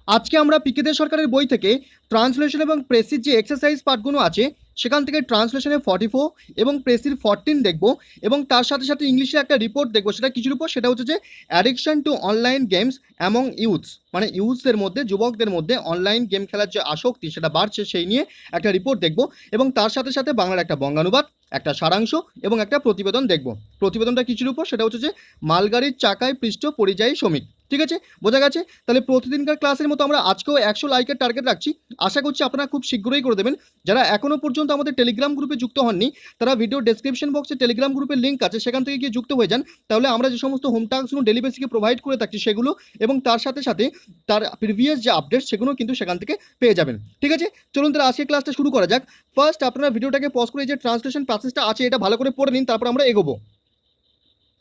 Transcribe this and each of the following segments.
আজকে আমরা পিকেদে সরকারের বই থেকে ট্রান্সলেশন এবং প্রেসির যে এক্সারসাইজ পার্টগুলো আছে সেখান থেকে ট্রান্সলেশনে 44 এবং প্রেসির 14 দেখব এবং তার সাথে সাথে ইংলিশে একটা রিপোর্ট দেখব। সেটা কিছুর উপর, সেটা হচ্ছে যে addiction to online games among youths, মানে ইউথসদের মধ্যে, যুবকদের মধ্যে অনলাইন গেম খেলার যে আসক্তি সেটা বাড়ছে, সেই নিয়ে একটা রিপোর্ট দেখব এবং তার সাথে সাথে বাংলার একটা বঙ্গানুবাদ, একটা সারাংশ এবং একটা প্রতিবেদন দেখব। প্রতিবেদনটা কিছুর উপর, সেটা হচ্ছে যে মালগাড়ির চাকায় পৃষ্ঠ পরিযায়ী শ্রমিক। ঠিক আছে, বোঝা গেছে? তাহলে প্রতিদিনকার ক্লাসের মতো আমরা আজকেও 100 লাইকের টার্গেট রাখছি। আশা করছি আপনারা খুব শীঘ্রই করে দেবেন। যারা এখনও পর্যন্ত আমাদের টেলিগ্রাম গ্রুপে যুক্ত হননি, তারা ভিডিও ডেসক্রিপশন বক্সে টেলিগ্রাম গ্রুপের লিঙ্ক আছে, সেখান থেকে গিয়ে যুক্ত হয়ে যান। তাহলে আমরা যে সমস্ত হোম টাস্কগুলো ডেলি বেসিকে প্রোভাইড করে থাকছি সেগুলো এবং তার সাথে সাথে তার প্রিভিয়াস যে আপডেট সেগুলো কিন্তু সেখান থেকে পেয়ে যাবেন। ঠিক আছে, চলুন তাহলে আজকে ক্লাসটা শুরু করা যাক। ফার্স্ট আপনারা ভিডিওটাকে পজ করে যে ট্রান্সলেশন প্যাসেজটা আছে এটা ভালো করে পড়ে নিন, তারপর আমরা এগোবো।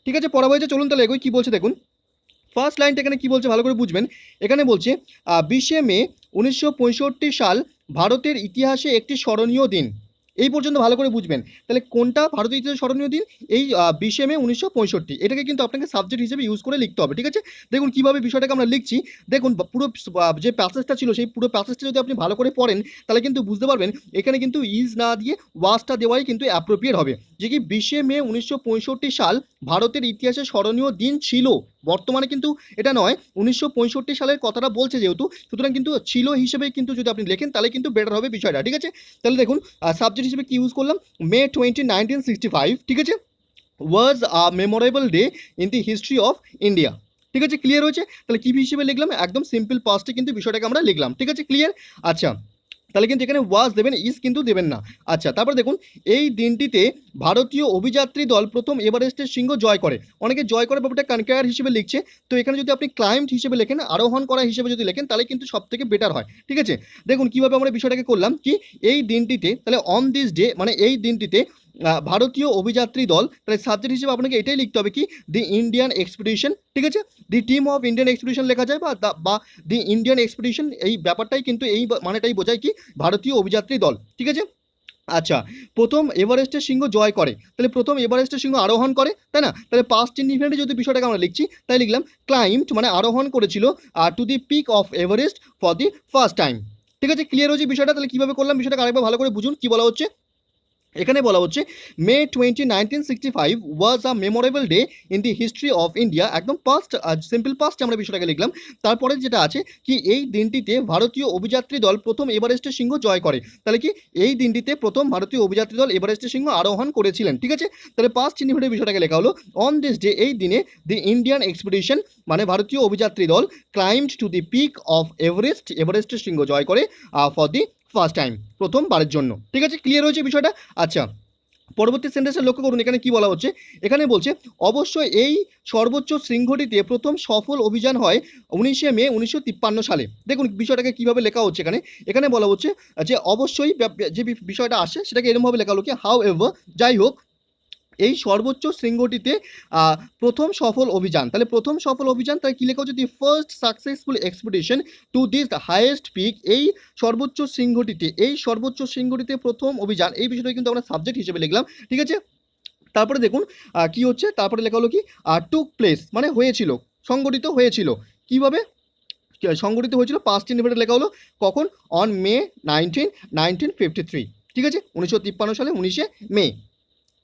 ঠিক আছে, পড়া হয়েছে, চলুন তাহলে এগোই। কি বলছে দেখুন, ফার্স্ট লাইনটা এখানে কি বলছে ভালো করে বুঝবেন। এখানে বলছে 20শে মে 1965 সাল ভারতের ইতিহাসে একটি স্মরণীয় দিন। এই পর্যন্ত ভালো করে বুঝবেন। তাহলে কোনটা ভারতের ইতিহাসে স্মরণীয় দিন? এই 20শে মে 1965। এটাকে কিন্তু আপনাকে সাবজেক্ট হিসেবে ইউজ করে লিখতে হবে। ঠিক আছে, দেখুন কিভাবে বিষয়টাকে আমরা লিখছি। দেখুন পুরো যে প্যাসেজটা ছিল সেই পুরো প্যাসেজটা যদি আপনি ভালো করে পড়েন তাহলে কিন্তু বুঝতে পারবেন এখানে কিন্তু ইজ না দিয়ে ওয়াজটা দেওয়াই কিন্তু অ্যাপ্রোপ্রিয়েট হবে। যে কি 20শে মে 1965 সাল ভারতের ইতিহাসে স্মরণীয় দিন ছিল, বর্তমানে কিন্তু এটা নয়, 1965 সালের কথাটা বলছে যেহেতু, সুতরাং কিন্তু ছিল হিসেবে কিন্তু যদি আপনি লেখেন তাহলে কিন্তু বেটার হবে বিষয়টা। ঠিক আছে, তাহলে দেখুন সাবজেক্ট হিসেবে কি ইউজ করলাম, মে 20, 1965। ঠিক আছে, was a memorable day in the history of India. ঠিক আছে, ক্লিয়ার হয়েছে? তাহলে কি হিসেবে লিখলাম, একদম সিম্পল পাস্টে কিন্তু বিষয়টাকে আমরা লিখলাম। ঠিক আছে, ক্লিয়ার? আচ্ছা, তাহলে কিন্তু এখানে ওয়াজ দেবেন, ইজ কিন্তু দেবেন না। আচ্ছা, তারপর দেখুন এই দিনটিতে ভারতীয় অভিযাত্রী দল প্রথম এভারেস্টের শৃঙ্গ জয় করে। অনেকে জয় করে ব্যাপারটা কনকোয়ার হিসেবে লিখছে, তো এখানে যদি আপনি ক্লাইম্ব হিসেবে লেখেন, আরোহণ করা হিসেবে যদি লেখেন তাহলে কিন্তু সব থেকে বেটার হয়। ঠিক আছে, দেখুন কিভাবে আমরা বিষয়টাকে করলাম, কি এই দিনটিতে, তাহলে অন দিস ডে মানে এই দিনটিতে ভারতীয় অভিযাত্রী দল, তাহলে সাবজেক্ট হিসেবে আপনাকে এটাই লিখতে হবে কি, দি ইন্ডিয়ান এক্সপিডিশন। ঠিক আছে, দি টিম অফ ইন্ডিয়ান এক্সপিডিশন লেখা যায় বা দি ইন্ডিয়ান এক্সপিডিশন, এই ব্যাপারটাই কিন্তু এই মানেটাই বোঝায় কি, ভারতীয় অভিযাত্রী দল। ঠিক আছে, আচ্ছা, প্রথম এভারেস্টের শৃঙ্গ জয় করে, তাহলে প্রথম এভারেস্টের শৃঙ্গ আরোহণ করে, তাই না? তাহলে পাস্ট ইনডিফিনিটে যদি বিষয়টাকে আমরা লিখছি তাই লিখলাম ক্লাইম্বড মানে আরোহণ করেছিল to the peak of Everest for the first time. ঠিক আছে, ক্লিয়ার হয়েছে বিষয়টা? তাহলে কিভাবে করলাম বিষয়টাকে আরেকবার ভালো করে বুঝুন। কি বলা হচ্ছে এখানে, বলা হচ্ছে May 20, 1965 was a memorable day in the history of India. একদম পাস্ট, সিম্পল পাস্ট আমরা বিষয়টাকে লিখলাম। তারপরে যেটা আছে কি, এই দিনটিতে ভারতীয় অভিযাত্রী দল প্রথম এভারেস্টের শৃঙ্গ জয় করে। তাহলে কি, এই দিনটিতে প্রথম ভারতীয় অভিযাত্রী দল এভারেস্টের শৃঙ্গ আরোহণ করেছিলেন। ঠিক আছে, তাহলে পাস্ট ইনডিফিনিটে বিষয়টাকে লেখা হলো অন দিস ডে, এই দিনে দি ইন্ডিয়ান এক্সপিডিশন মানে ভারতীয় অভিযাত্রী দল climbed to the peak of Everest, এভারেস্টের শৃঙ্গ জয় করে ফর দি ফার্স্ট টাইম, প্রথমবারের জন্য। ঠিক আছে, ক্লিয়ার হয়েছে বিষয়টা? আচ্ছা, পরবর্তী সেন্টেন্সে লক্ষ্য করুন, এখানে কি বলা হচ্ছে। এখানে বলছে অবশ্যই এই সর্বোচ্চ শৃঙ্গটিতে প্রথম সফল অভিযান হয় 19শে মে 1953 সালে। দেখুন বিষয়টাকে কিভাবে লেখা হচ্ছে এখানে। এখানে বলা হচ্ছে যে অবশ্যই যে বিষয়টা আসে সেটাকে এরকমভাবে লেখা হলো কি, হাউ এভার, যাই হোক, এই সর্বোচ্চ শৃঙ্গটিতে প্রথম সফল অভিযান, তাহলে প্রথম সফল অভিযান, তাহলে কী লেখা হচ্ছে, the first successful expedition to this highest peak, এই সর্বোচ্চ শৃঙ্গটিতে, এই সর্বোচ্চ শৃঙ্গটিতে প্রথম অভিযান, এই বিষয়টা কিন্তু আমরা সাবজেক্ট হিসেবে লিখলাম। ঠিক আছে, তারপরে দেখুন কি হচ্ছে, তারপরে লেখা হলো কি, টুক প্লেস মানে হয়েছিল, সংগঠিত হয়েছিল। কিভাবে সংগঠিত হয়েছিল, পাস্ট ইনডিফিনিট লেখা হলো কখন, অন মে 19, 1953। ঠিক আছে, 1953 সালে 19শে মে।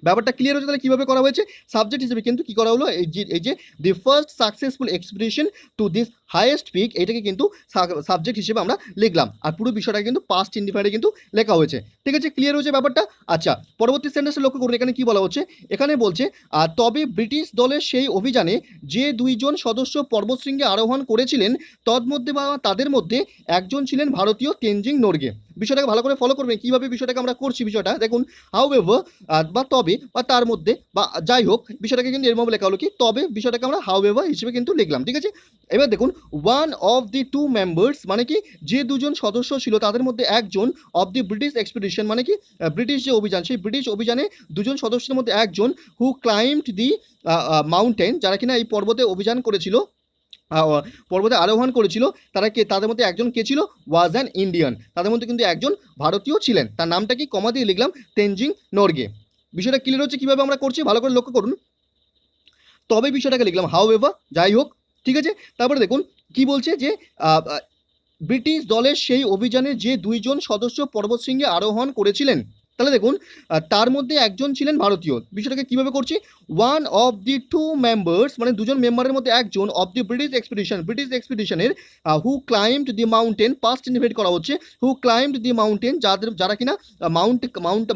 ব্যাপারটা ক্লিয়ার হচ্ছে? তাহলে কীভাবে করা হয়েছে, সাবজেক্ট হিসেবে কিন্তু কী করা হলো, এই যে the first successful expedition to this highest peak, এটাকে কিন্তু সাবজেক্ট হিসেবে আমরা লিখলাম, আর পুরো বিষয়টা কিন্তু পাস্ট ইনডিফিনিটে কিন্তু লেখা হয়েছে। ঠিক আছে, ক্লিয়ার হয়েছে ব্যাপারটা? আচ্ছা, পরবর্তী সেন্টেন্সে লক্ষ্য করুন, এখানে কি বলা হচ্ছে। এখানে বলছে তবে ব্রিটিশ দলের সেই অভিযানে যে 2 জন সদস্য পর্বতশৃঙ্গে আরোহণ করেছিলেন তন্মধ্যে বা তাদের মধ্যে একজন ছিলেন ভারতীয় তেনজিং নোরগে। বিষয়টাকে ভালো করে ফলো করবেন কীভাবে বিষয়টাকে আমরা করছি। বিষয়টা দেখুন, হাউ এভার বা তবে বা তার মধ্যে বা যাই হোক, বিষয়টাকে কিন্তু এরমভাবে লেখা হলো কি, তবে বিষয়টাকে আমরা হাউ এভার হিসেবে কিন্তু লিখলাম। ঠিক আছে, এবার দেখুন one of the two members মানে কি, যে 2 জন সদস্য ছিল তাদের মধ্যে একজন, অফ দি ব্রিটিশ এক্সপিডিশন মানে কি, ব্রিটিশ যে অভিযান, সেই ব্রিটিশ অভিযানে 2 জন সদস্যের মধ্যে একজন, হু ক্লাইম্বড দি মাউন্টেন, যারা কিনা এই পর্বতে অভিযান করেছিল, পর্বতে আরোহণ করেছিল, তারা কে, তাদের মধ্যে একজন কে ছিল, ওয়াজ অ্যান ইন্ডিয়ান, তাদের মধ্যে কিন্তু একজন ভারতীয় ছিলেন, তার নামটা কি, কমা দিয়ে লিখলাম তেনজিং নোরগে। বিষয়টা ক্লিয়ার হচ্ছে কীভাবে আমরা করছি, ভালো করে লক্ষ্য করুন। তবে বিষয়টাকে লিখলাম হাউ এভার, যাই হোক। ঠিক আছে, তারপরে দেখুন কি বলছে যে ব্রিটিশ দলের সেই অভিযানে যে 2 জন সদস্য পর্বতশৃঙ্গে আরোহণ করেছিলেন, তাহলে দেখুন তার মধ্যে একজন ছিলেন ভারতীয়। বিষয়টাকে কিভাবে করছি, one of the two members মানে দুজন মেম্বারের মধ্যে একজন অফ দি ব্রিটিশ এক্সপিডিশনের who climbed the mountain, past invert করা হচ্ছে, হু ক্লাইম্বড দি মাউন্টেন, যারা কিনা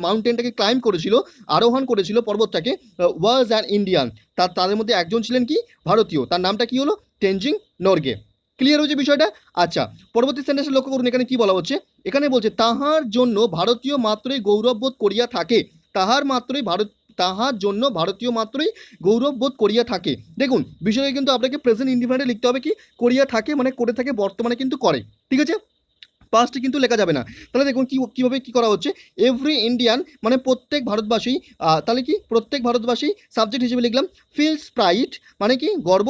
মাউন্টেনটাকে ক্লাইম্ব করেছিল, আরোহণ করেছিল পর্বতটাকে, ওয়াজ অ্যান ইন্ডিয়ান, তাদের মধ্যে একজন ছিলেন কি ভারতীয়, তার নামটা কি হলো, তেনজিং নরগে। ক্লিয়ার হয়েছে বিষয়টা? আচ্ছা, পরবর্তী সেন্টেন্সে লক্ষ্য করুন, এখানে কি বলা হচ্ছে, এখানে বলছে তাহার জন্য ভারতীয় মাত্রই গৌরববোধ করিয়া থাকে, তাহার জন্য ভারতীয় মাত্রই গৌরববোধ করিয়া থাকে। দেখুন বিষয়টা কিন্তু আপনাকে প্রেজেন্ট ইনডিফিনিটে লিখতে হবে, কি করিয়া থাকে মানে করে থাকে, বর্তমানে কিন্তু করে, ঠিক আছে, পাস্টে কিন্তু লেখা যাবে না। তাহলে দেখুন কীভাবে কী করা হচ্ছে, এভরি ইন্ডিয়ান মানে প্রত্যেক ভারতবাসী, তাহলে কি প্রত্যেক ভারতবাসী সাবজেক্ট হিসেবে লিখলাম, ফিলস প্রাইড মানে কি গর্ব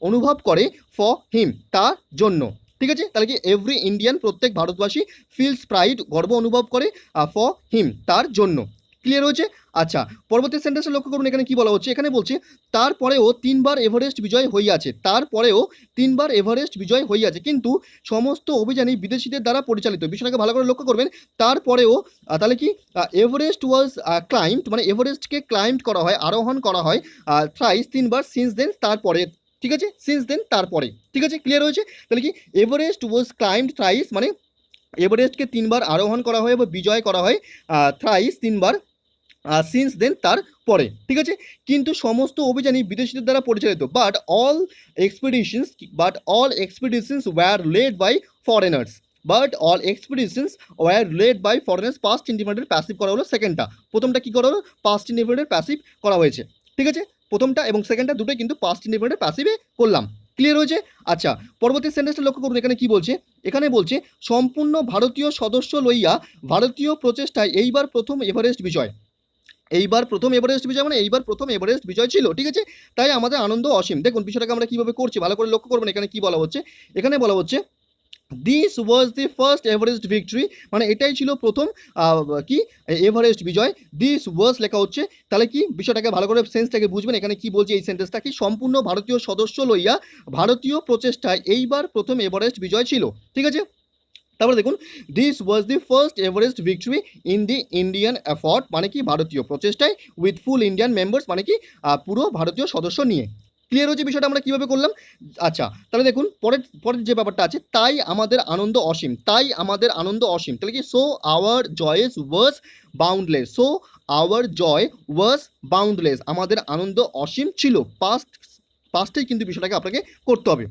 অনুভব করে ফর হিম তার জন্য, ঠিক আছে, তাহলে কি এভরি ইন্ডিয়ান প্রত্যেক ভারতবাসী ফিলস প্রাইড গর্ব অনুভব করে ফর হিম তার জন্য। ক্লিয়ার হয়েছে? আচ্ছা, পরবর্তী সেন্টেন্সে লক্ষ্য করুন, এখানে কি বলা হচ্ছে, এখানে বলছে তারপরেও 3বার এভারেস্ট বিজয় হইয়াছে, তারপরেও 3বার এভারেস্ট বিজয় হইয়াছে, কিন্তু সমস্ত অভিযানই বিদেশিদের দ্বারা পরিচালিত। বিষয়টাকে ভালো করে লক্ষ্য করবেন, তারপরেও তাহলে কি এভারেস্ট ওয়াজ ক্লাইম্বড মানে এভারেস্টকে ক্লাইম্ব করা হয়, আরোহণ করা হয় থ্রাইস 3বার, সিন্স দেন তারপরে, ঠিক আছে, সিন্স দেন তারপরে, ঠিক আছে, ক্লিয়ার হয়েছে? তাহলে কি এভারেস্ট ওয়াজ ক্লাইম্বড থ্রাইস মানে এভারেস্টকে 3বার আরোহণ করা হয় বা বিজয় করা হয়, থ্রাইস 3বার, সিন্স দেন তার পরে, ঠিক আছে, কিন্তু সমস্ত অভিযানই বিদেশিদের দ্বারা পরিচালিত, but all expeditions were led by foreigners, past independent passive করা হলো সেকেন্ডটা, প্রথমটা কি করা হলো, পাস্ট ইন্ডিপেন্ডেন্ট প্যাসিভ করা হয়েছে, ঠিক আছে, প্রথমটা এবং সেকেন্ডটা দুটোই কিন্তু পাস্ট ইন্ডিপেন্ডেন্ট প্যাসিভে করলাম। ক্লিয়ার হয়েছে? আচ্ছা, পরবর্তী সেন্টেন্সটা লক্ষ্য করুন, এখানে কি বলছে, এখানে বলছে সম্পূর্ণ ভারতীয় সদস্য লইয়া ভারতীয় প্রচেষ্টায় এইবার প্রথম এভারেস্ট বিজয়, মানে এইবার প্রথম এভারেস্ট বিজয় ছিল, ঠিক আছে, তাই আমাদের আনন্দ অসীম। দেখুন বিষয়টাকে আমরা কিভাবে করছি ভালো করে লক্ষ্য করবেন, এখানে কি বলা হচ্ছে, এখানে বলা হচ্ছে this was the first Everest victory, মানে এটাই ছিল প্রথম কি এভারেস্ট বিজয়, দিস ওয়াজ লেখা হচ্ছে, তাহলে কি বিষয়টাকে ভালো করে সেন্সটাকে বুঝবেন, এখানে কি বলছে এই সেন্টেন্সটা, কি সম্পূর্ণ ভারতীয় সদস্য লইয়া ভারতীয় প্রচেষ্টায় এইবার প্রথম এভারেস্ট বিজয় ছিল, ঠিক আছে। তারপরে দেখুন this was the first Everest victory in the Indian effort, মানে কি ভারতীয় প্রচেষ্টায়, উইথ ফুল ইন্ডিয়ান মেম্বার্স মানে কি পুরো ভারতীয় সদস্য নিয়ে। ক্লিয়ার হচ্ছে বিষয়টা আমরা কিভাবে করলাম? আচ্ছা, তাহলে দেখুন পরের যে ব্যাপারটা আছে, তাই আমাদের আনন্দ অসীম, তাহলে কি so our joys was boundless, আমাদের আনন্দ অসীম ছিল, পাস্টেই কিন্তু বিষয়টাকে আপনাকে করতে হবে।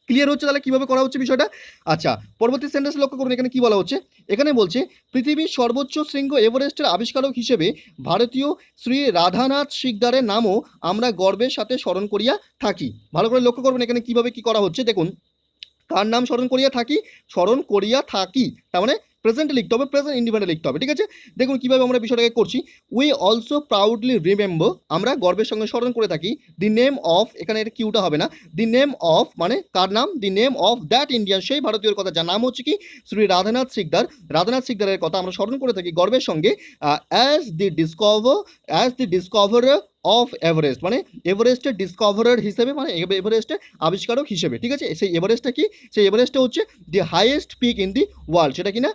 ক্লিয়ার হচ্ছে তাহলে কিভাবে করা হচ্ছে বিষয়টা? আচ্ছা, পরবর্তী সেন্টেন্স লক্ষ্য করুন, এখানে কি বলা হচ্ছে, এখানে বলছে পৃথিবীর সর্বোচ্চ শৃঙ্গ এভারেস্টের আবিষ্কারক হিসেবে ভারতীয় শ্রী রাধানাথ সিকদারের নামও আমরা গর্বের সাথে স্মরণ করিয়া থাকি। ভালো করে লক্ষ্য করবেন এখানে কিভাবে কি করা হচ্ছে, দেখুন কার নাম স্মরণ করিয়া থাকি, তার মানে প্রেজেন্টে লিখতে হবে, প্রেজেন্ট ইন্ডিপেন্ডেন্ট লিখতে হবে, ঠিক আছে। দেখুন কিভাবে আমরা বিষয়টাকে করছি, উই অলসো প্রাউডলি রিমেম্বার, আমরা গর্বের সঙ্গে স্মরণ করে থাকি, দি নেম অফ, এখানে এটা কিউটা হবে না, দি নেম অফ মানে কার নাম, the name of that Indian, সেই ভারতীয়র কথা যার নাম হচ্ছে কি শ্রী রাধানাথ সিকদারের কথা আমরা স্মরণ করে থাকি গর্বের সঙ্গে, অ্যাজ দি ডিসকভারার অফ এভারেস্ট, মানে এভারেস্টের ডিসকভারার হিসেবে, মানে এভারেস্টের আবিষ্কারক হিসেবে, ঠিক আছে। সেই এভারেস্টটা কি, সেই এভারেস্টটা হচ্ছে the highest peak in the world, সেটা কিনা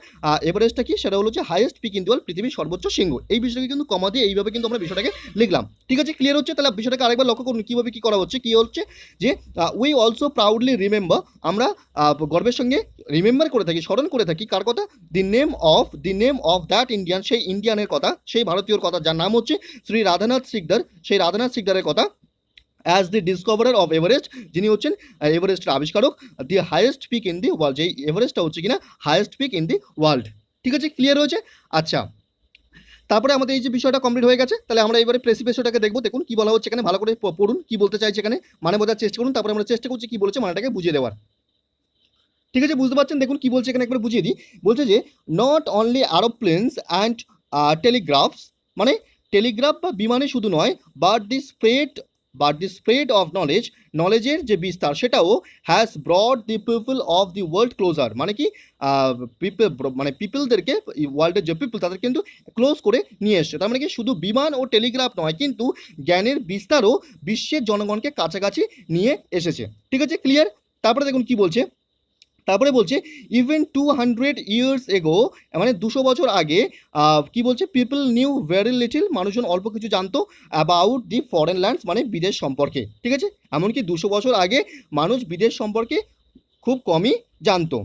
এভারেস্টটা কি, সেটা হলো যে highest peak in the world, পৃথিবীর সর্বোচ্চ শৃঙ্গ। এই বিষয়টাকে কিন্তু কমা দিয়ে এইভাবে কিন্তু আমরা বিষয়টাকে লিখলাম, ঠিক আছে, ক্লিয়ার হচ্ছে? তাহলে বিষয়টাকে আরেকবার লক্ষ্য করুন কিভাবে কি করা হচ্ছে, কি হচ্ছে যে উই অলসো প্রাউডলি রিমেম্বার, আমরা গর্বের সঙ্গে রিমেম্বার করে থাকি, স্মরণ করে থাকি কার কথা, the name of that Indian, সেই ইন্ডিয়ানের কথা, সেই ভারতীয়র কথা যার নাম হচ্ছে শ্রী রাধানাথ সিকদার, সেই রাধানাথ সিকদারের কথা, অ্যাজ দি ডিসকভারার অফ এভারেস্ট, যিনি হচ্ছেন এভারেস্টের আবিষ্কারক, the highest peak in the world, যেই এভারেস্টটা হচ্ছে কিনা highest peak in the world, ঠিক আছে, ক্লিয়ার হয়েছে? আচ্ছা, তারপরে আমাদের এই যে বিষয়টা কমপ্লিট হয়ে গেছে, তাহলে আমরা এবারে প্রেসিপেশনটাকে দেখবো। দেখুন কি বলা হচ্ছে এখানে, ভালো করে পড়ুন কি বলতে চাইছে এখানে, মানে বোঝার চেষ্টা করুন, তারপরে আমরা চেষ্টা করছি কি বলেছে মানেটাকে বুঝিয়ে দেওয়ার, ঠিক আছে, বুঝতে পারছেন? দেখুন কি বলছে এখানে, একবার বুঝিয়ে দিই। বলছে যে নট অনলি অ্যারোপ্লেনস অ্যান্ড টেলিগ্রাফস, মানে টেলিগ্রাফ বা বিমানে শুধু নয়, বাট দি স্প্রেড অফ নলেজের যে বিস্তার সেটাও has brought the people of the world closer, মানে কি পিপলদেরকে, ওয়ার্ল্ডের যে পিপল তাদের কিন্তু ক্লোজ করে নিয়ে এসছে। তার মানে কি শুধু বিমান ও টেলিগ্রাফ নয়, কিন্তু জ্ঞানের বিস্তারও বিশ্বের জনগণকে কাছাকাছি নিয়ে এসেছে, ঠিক আছে, ক্লিয়ার? তারপরে দেখুন কি বলছে, তারপরে বলছে ইভেন 200 ইয়ার্স এগো, মানে 200 বছর আগে কি বলছে, পিপল নিউ ভেরি লিটল, মানুষজন অল্প কিছু জানতো অ্যাবাউট দি ফরেন ল্যান্ডস, মানে বিদেশ সম্পর্কে। ঠিক আছে, এমনকি 200 বছর আগে মানুষ বিদেশ সম্পর্কে খুব কমই জানতো।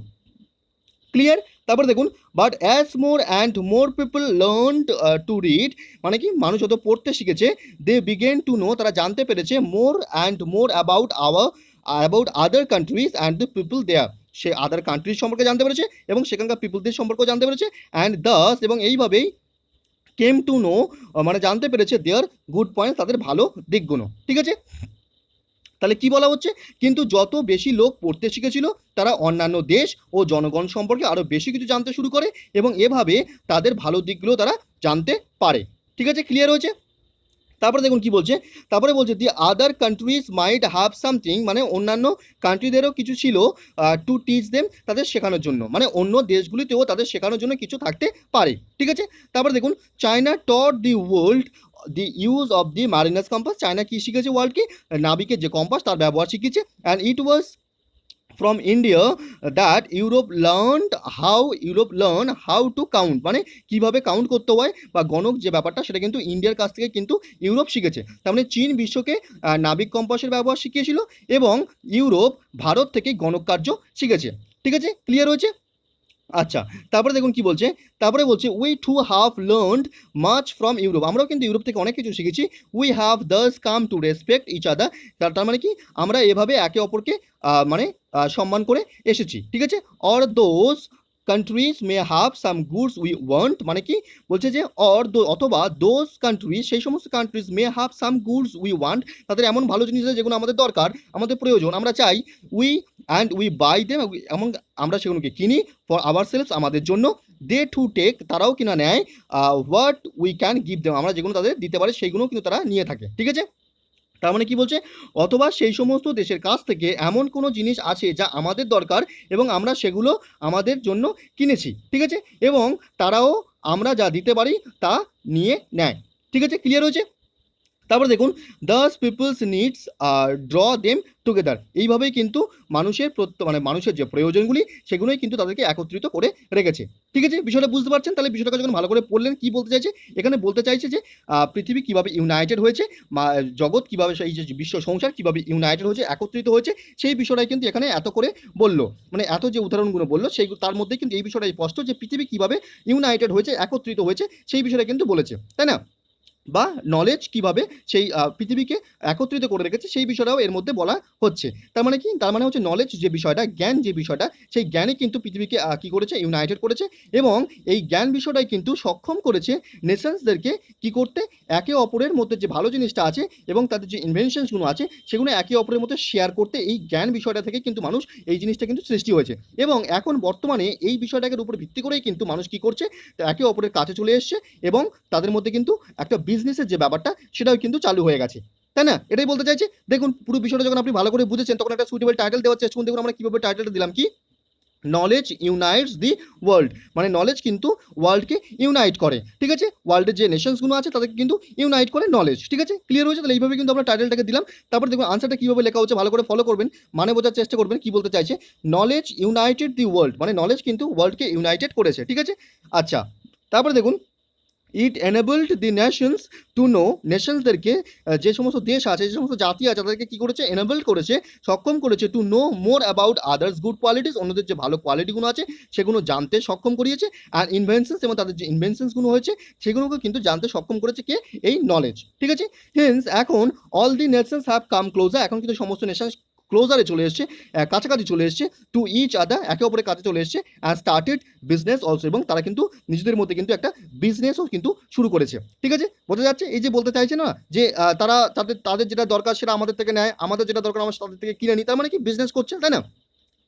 ক্লিয়ার? তারপর দেখুন, but as more and more people learn to read, মানে কি মানুষ যত পড়তে শিখেছে, দে বিগেন টু নো, তারা জানতে পেরেছে, more and more about other countries and the people there, সে আদার কান্ট্রিজ সম্পর্কে জানতে পেরেছে এবং সেখানকার পিপলদের সম্পর্কেও জানতে পেরেছে। অ্যান্ড দাস, এবং এইভাবেই কেম টু নো, মানে জানতে পেরেছে দেয়ার গুড পয়েন্ট, তাদের ভালো দিকগুলো। ঠিক আছে, তাহলে কি বলা হচ্ছে, কিন্তু যত বেশি লোক পড়তে শিখেছিল তারা অন্যান্য দেশ ও জনগণ সম্পর্কে আরও বেশি কিছু জানতে শুরু করে এবং এভাবে তাদের ভালো দিকগুলো তারা জানতে পারে। ঠিক আছে, ক্লিয়ার হয়েছে? তারপরে দেখুন কি বলছে, তারপরে বলছে the other countries might have something, মানে অন্যান্য কান্ট্রিদেরও কিছু ছিল টু টিচ দেম, তাদের শেখানোর জন্য, মানে অন্য দেশগুলিতেও তাদের শেখানোর জন্য কিছু থাকতে পারে। ঠিক আছে, তারপরে দেখুন, China taught the world the use of the mariner's compass, China কি শিখেছে ওয়ার্ল্ডকে, নাবিকের যে কম্পাস তার ব্যবহার শিখেছে। And it was from India that Europe learn how to count, মানে কিভাবে কাউন্ট করতে হয় বা গণক যে ব্যাপারটা সেটা কিন্তু ইন্ডিয়ার কাছ থেকে কিন্তু ইউরোপ শিখেছে। তার মানে চীন বিশ্বকে নাবিক কম্পাসের ব্যবহার শিখিয়েছিল এবং ইউরোপ ভারত থেকে গণক কার্য শিখেছে। ঠিক আছে, ক্লিয়ার হয়েছে? আচ্ছা, তারপরে দেখুন কি বলছে, তারপরে বলছে we too have learned much from Europe, আমরাও কিন্তু ইউরোপ থেকে অনেক কিছু শিখেছি। We have thus come to respect each other, তার মানে কি আমরা এভাবে একে অপরকে মানে সম্মান করে এসেছি। ঠিক আছে, or those countries may have some goods we want, মানে কি বলছে যে অথবা দোজ কান্ট্রিজ, সেই সমস্ত countries may have some goods we want, তাদের এমন ভালো জিনিস আছে যেগুলো আমাদের দরকার, আমাদের প্রয়োজন, আমরা চাই। উই বাই দেম, এমন আমরা সেগুলোকে কিনি ফর আওয়ার সেলস, আমাদের জন্য। দে টু টেক, তারাও কিনা নেয় what we can give them, আমরা যেগুলো তাদের দিতে পারি সেইগুলো কিন্তু তারা নিয়ে থাকে। ঠিক আছে, তার মানে কি বলছে, অথবা সেই সমস্ত দেশের কাছ থেকে এমন কোনো জিনিস আছে যা আমাদের দরকার এবং আমরা সেগুলো আমাদের জন্য কিনেছি। ঠিক আছে, এবং তারাও আমরা যা দিতে পারি তা নিয়ে নেয়। ঠিক আছে, ক্লিয়ার হয়েছে? তারপরে দেখুন, thus people's needs draw them together, এইভাবেই কিন্তু মানে মানুষের যে প্রয়োজনগুলি সেগুলোই কিন্তু তাদেরকে একত্রিত করে রেখেছে। ঠিক আছে, বিষয়টা বুঝতে পারছেন? তাহলে বিষয়টাকে যখন ভালো করে পড়লেন, কি বলতে চাইছে এখানে, বলতে চাইছে যে পৃথিবী কিভাবে ইউনাইটেড হয়েছে, জগৎ কিভাবে, এই যে বিশ্ব সংসার কিভাবে ইউনাইটেড হয়েছে, একত্রিত হয়েছে, সেই বিষয়টাই কিন্তু এখানে এত করে বললো, মানে এত যে উদাহরণগুলো বললো সেই তার মধ্যে কিন্তু এই বিষয়টাই স্পষ্ট যে পৃথিবী কিভাবে ইউনাইটেড হয়েছে, একত্রিত হয়েছে, সেই বিষয়টা কিন্তু বলেছে, তাই না? বা নলেজ কিভাবে সেই পৃথিবীকে একত্রিত করে রেখেছে সেই বিষয়টাও এর মধ্যে বলা হচ্ছে। তার মানে কি, তার মানে হচ্ছে নলেজ যে বিষয়টা, জ্ঞান যে বিষয়টা, সেই জ্ঞানই কিন্তু পৃথিবীকে কি করেছে, ইউনাইটেড করেছে এবং এই জ্ঞান বিষয়টাই কিন্তু সক্ষম করেছে নেশনসদেরকে কি করতে, একে অপরের মধ্যে যে ভালো জিনিসটা আছে এবং তাদের যে ইনভেনশনসগুলো আছে সেগুলো একে অপরের মধ্যে শেয়ার করতে, এই জ্ঞান বিষয়টা থেকে কিন্তু মানুষ এই জিনিসটা কিন্তু সৃষ্টি হয়েছে এবং এখন বর্তমানে এই বিষয়টাকে উপর ভিত্তি করেই কিন্তু মানুষ কি করছে, একে অপরের কাছে চলে এসছে এবং তাদের মধ্যে কিন্তু একটা বিজনেসের যে ব্যাপারটা সেটাও কিন্তু চালু হয়ে গেছে, তাই না? এটাই বলতে চাইছি। দেখুন পুরো বিষয়টা যখন আপনি ভালো করে বুঝেছেন তখন একটা সুইটেবল টাইটেল দেওয়ার চেষ্টা করুন। দেখুন আমরা কিভাবে টাইটেলটা দিলাম, কি নলেজ ইউনাইটস দি ওয়ার্ল্ড, মানে নলেজ কিন্তু ওয়ার্ল্ডকে ইউনাইট করে। ঠিক আছে, ওয়ার্ল্ডের যে নেশনসগুলো আছে তাদেরকে কিন্তু ইউনাইট করে নলেজ। ঠিক আছে, ক্লিয়ার হয়েছে? তাহলে এইভাবে কিন্তু আমরা টাইটেলটাকে দিলাম। তারপর দেখুন আনসারটা কীভাবে লেখা হচ্ছে, ভালো করে ফলো করবেন, মানে বোঝার চেষ্টা করবেন কি বলতে চাইছে। নলেজ ইউনাইটেড দি ওয়ার্ল্ড, মানে নলেজ কিন্তু ওয়ার্ল্ডকে ইউনাইটেড করেছে। ঠিক আছে, আচ্ছা, তারপরে দেখুন it enabled the nations to know, নেশনসদেরকে যে সমস্ত দেশ আছে, যে সমস্ত জাতি আছে তাদেরকে কী করেছে, এনেবল্ড করেছে, সক্ষম করেছে to know more about others good qualities, অন্যদের যে ভালো কোয়ালিটিগুলো আছে সেগুলো জানতে সক্ষম করিয়েছে। আর ইনভেনশনস, এবং তাদের যে ইনভেনশনসগুলো হয়েছে সেগুলোকে কিন্তু জানতে সক্ষম করেছে কে, এই নলেজ। ঠিক আছে, হেন্স এখন all the nations have come closer, এখন কিন্তু সমস্ত নেশন ক্লোজারে চলে এসছে, কাছাকাছি চলে এসছে, টু ইচ আদার, একে অপরের কাছে চলে এসছে, অ্যান্ড স্টার্টেড বিজনেস অলসো, এবং তারা কিন্তু নিজেদের মধ্যে কিন্তু একটা বিজনেসও কিন্তু শুরু করেছে। ঠিক আছে, বোঝা যাচ্ছে? এই যে বলতে চাইছে না যে তারা তাদের যেটা দরকার সেটা আমাদের থেকে নেয়, আমাদের যেটা দরকার আমরা তাদের থেকে কিনে নিই, তার মানে কি বিজনেস করছে, তাই না?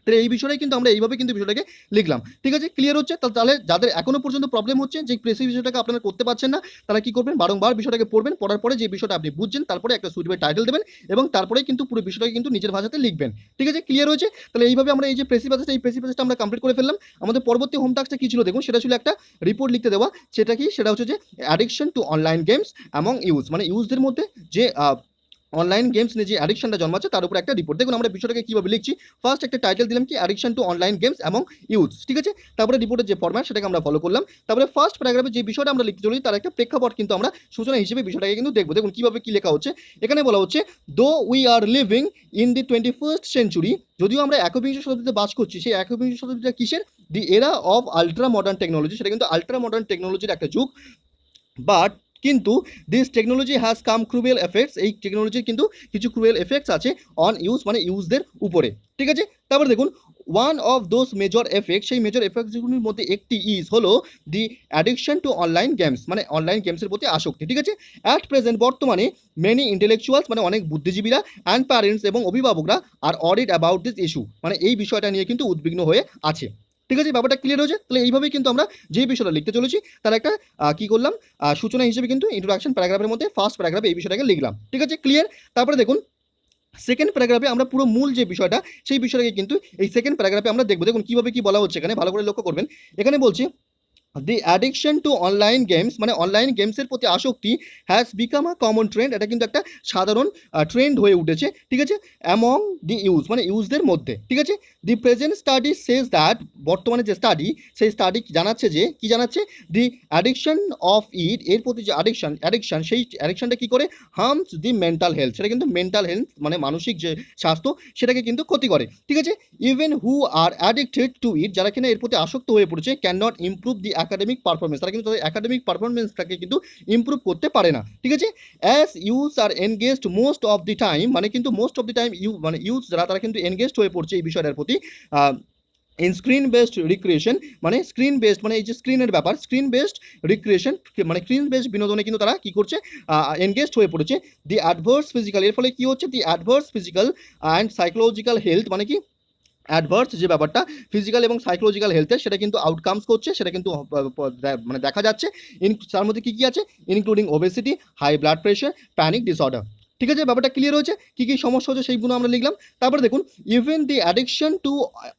তাহলে এই বিষয়টাই কিন্তু আমরা এইভাবে কিন্তু বিষয়টাকে লিখলাম। ঠিক আছে, ক্লিয়ার হচ্ছে? তাহলে যাদের এখনো পর্যন্ত প্রবলেম হচ্ছে যে প্রেসিভ বিষয়টাকে আপনারা করতে পারছেন না, তারা কি করবেন, বারংবার বিষয়টাকে পড়বেন, পড়ার পরে যে বিষয়টা আপনি বুঝছেন তারপরে একটা সুইটেবল টাইটেল দেবেন এবং তারপরে কিন্তু পুরো বিষয়টাকে কিন্তু নিজের ভাষাতে লিখবেন। ঠিক আছে, ক্লিয়ার হয়েছে? তাহলে এইভাবে আমরা এই যে প্রেসিভ প্যাসেজটা, এই প্রেসিভ প্যাসেজটা আমরা কমপ্লিট করে ফেললাম। আমাদের পরবর্তী হোম টাস্কটা কি ছিল দেখুন, সেটা ছিল একটা রিপোর্ট লিখতে দেওয়া। সেটা কি, সেটা হচ্ছে যে addiction to online games among youth, মানে ইউথদের মধ্যে যে অনলাইন গেমস নিয়ে যে অ্যাডিকশনটা জন্মাচ্ছে তার উপর একটা রিপোর্ট। দেখুন আমরা বিষয়টাকে কীভাবে লিখছি, ফার্স্ট একটা টাইটেল দিলাম কি অ্যাডিকশন টু অনলাইন গেমস এবং ইউথস, ঠিক আছে। তারপরে রিপোর্টের যে ফরম্যাট সেটাকে আমরা ফলো করলাম। তারপরে ফার্স্ট প্যারাগ্রাফে যে বিষয়টা আমরা লিখতে চলেছি তার একটা প্রেক্ষাপট কিন্তু আমরা সূচনা হিসেবে বিষয়টাকে কিন্তু দেখবো। দেখুন কীভাবে কী লেখা হচ্ছে, এখানে বলা হচ্ছে though we are living in the 21st century, যদিও আমরা একবিংশ শতাব্দীতে বাস করছি, সেই একবিংশ শতাব্দীটা কিসের, দি এরা অফ আলট্রা মডার্ন টেকনোলজি, সেটা কিন্তু আলট্রা মডার্ন টেকনোলজির একটা যুগ। বাট কিন্তু this technology has come cruel effects, এই টেকনোলজির কিন্তু কিছু ক্রুয়েল এফেক্টস আছে অন ইউজ মানে ইউজদের উপরে, ঠিক আছে। তারপর দেখুন one of those major effect, সেই মেজর এফেক্টসগুলির মধ্যে একটি হলো the addiction to online games, মানে অনলাইন গেমসের প্রতি আসক্তি, ঠিক আছে। অ্যাট প্রেজেন্ট বর্তমানে মেনি ইন্টেলেকচুয়ালস মানে অনেক বুদ্ধিজীবীরা অ্যান্ড প্যারেন্টস এবং অভিভাবকরা আর অরিড অ্যাবাউট দিস ইস্যু, মানে এই বিষয়টা নিয়ে কিন্তু উদ্বিগ্ন হয়ে আছে, ঠিক আছে। ব্যাপারটা ক্লিয়ার হয়েছে। তাহলে এইভাবেই কিন্তু আমরা যে বিষয়টা লিখতে চলেছি তার একটা কি করলাম সূচনা হিসেবে কিন্তু ইন্ট্রোডাকশন প্যারাগ্রাফের মধ্যে ফার্স্ট প্যারাগ্রাফে এই বিষয়টাকে লিখলাম, ঠিক আছে, ক্লিয়ার। তারপরে দেখুন সেকেন্ড প্যারাগ্রাফে আমরা পুরো মূল যে বিষয়টা সেই বিষয়টাকে কিন্তু এই সেকেন্ড প্যারাগ্রাফে আমরা দেখবো। দেখুন কীভাবে কী বলা হচ্ছে এখানে, ভালো করে লক্ষ্য করবেন। এখানে বলছি দি অ্যাডিকশন টু অনলাইন গেমস, মানে অনলাইন গেমসের প্রতি আসক্তি has become a common trend, এটা কিন্তু একটা সাধারণ ট্রেন্ড হয়ে উঠেছে, ঠিক আছে, অ্যামং দি ইউজ মানে ইউজদের মধ্যে, ঠিক আছে। The present study says that, বর্তমানে যে স্টাডি সেই স্টাডি জানাচ্ছে যে কি জানাচ্ছে, দি অ্যাডিকশন অফ ইট, এর প্রতি যে অ্যাডিকশন সেই অ্যাডিকশনটা কী করে, হার্মস দি মেন্টাল হেলথ, সেটা কিন্তু মেন্টাল হেলথ মানে মানসিক যে স্বাস্থ্য সেটাকে কিন্তু ক্ষতি করে, ঠিক আছে। Even who are addicted to it, যারা কিনা এর প্রতি আসক্ত হয়ে পড়েছে, can not improve the academic performance, তারা কিন্তু তাদের একাডেমিক পারফরমেন্সটাকে কিন্তু ইমপ্রুভ করতে পারে না, ঠিক আছে। As use R engaged most of the time, মানে কিন্তু most of the time use যারা তারা কিন্তু এনগেজড হয়ে পড়ছে এই বিষয়টার প্রতি ইন স্ক্রিন বেসড রিক্রিয়েশন, মানে স্ক্রিন বেসড মানে এই যে স্ক্রিনের ব্যাপার, স্ক্রিন বেসড রিক্রিয়েশন মানে স্ক্রিন বেসড বিনোদনে কিন্তু তারা কী করছে, এনগেজড হয়ে পড়েছে। দি অ্যাডভার্স ফিজিক্যাল, এর ফলে কী হচ্ছে, the adverse physical and psychological health, মানে কি অ্যাডভার্স যে ব্যাপারটা ফিজিক্যাল এবং সাইকোলজিক্যাল হেলথের সেটা কিন্তু আউটকামস করছে, সেটা কিন্তু মানে দেখা যাচ্ছে। তার মধ্যে কী কী আছে, including obesity, high blood pressure, panic disorder, ঠিক আছে। ব্যাপারটা ক্লিয়ার হয়েছে, কী কী সমস্যা হচ্ছে সেইগুলো আমরা লিখলাম। তারপরে দেখুন even the addiction to